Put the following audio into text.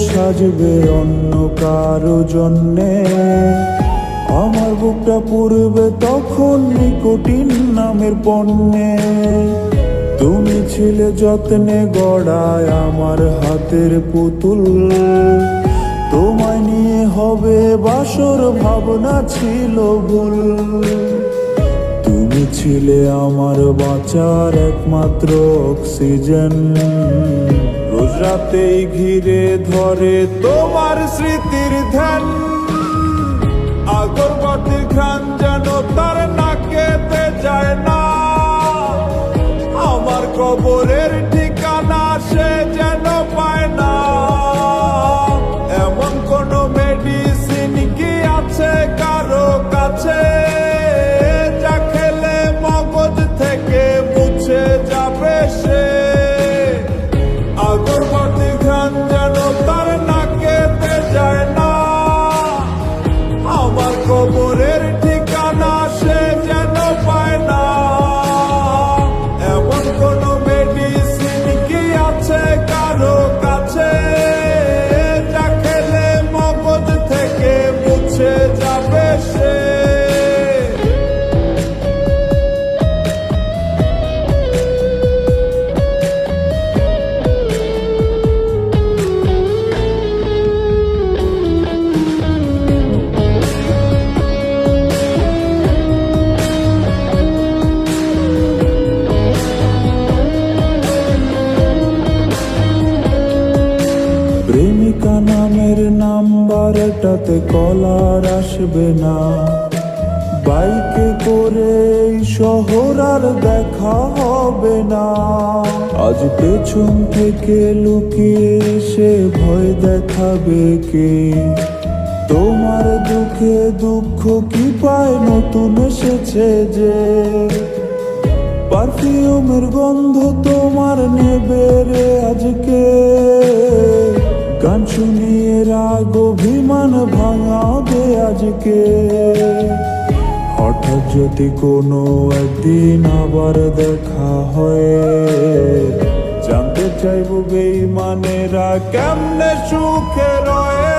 সাজবে অন্য কারো জন্যে। আমার বুকটা পুড়বে তখন নিকোটিন নামের পণ্যে। তুমি ছিলে যত্নে গড়ায় আমার হাতের পুতুল, তোমায় নিয়ে হবে বাসর ভাবনা ছিল ভুল। তুমি ছিলে আমার বাঁচার একমাত্র অক্সিজেন, রোজ রাতেই ঘিরে ধরে তোমার স্মৃতির ধ্যান। আগরবাতির ঘ্রাণ যেন তার নাকেতে যায় না, আমার কবরের ঠিকানা সে যেন পায় না। এমন কোন মেডিসিন কি আছে কারো কাছে, যা খেলে মগজ থেকে মুছে যাবে সে। আগরবাতির ঘ্রাণ যেন তার নাকেতে যায় না, আমার কবরের ঠিকানা সে যেন পায় না। এমন কোন মেডিসিন কি আছে কারো কাছে, যা খেলে মগজ থেকে মুছে যাবে সে। প্রেমিকা নামের নাম্বারটাতে কলার আসবে না, বাইকে করে এই শহর আর দেখা হবে না। আজ পেছন থেকে লুকিয়ে সে ভয় দেখাবে কে, তোমার দুঃখে দুঃখ কি পায় নতুন এসেছে যে। পারফিউমের গন্ধ তোমার নেবে রে আজকে, গান শুনিয়ে রাগ অভিমান ভাঙাবে আজকে। হঠাৎ যদি কোনো একদিন আবার দেখা হয়, জানতে চাইব বেঈমানেরা কেমনে সুখে রয়।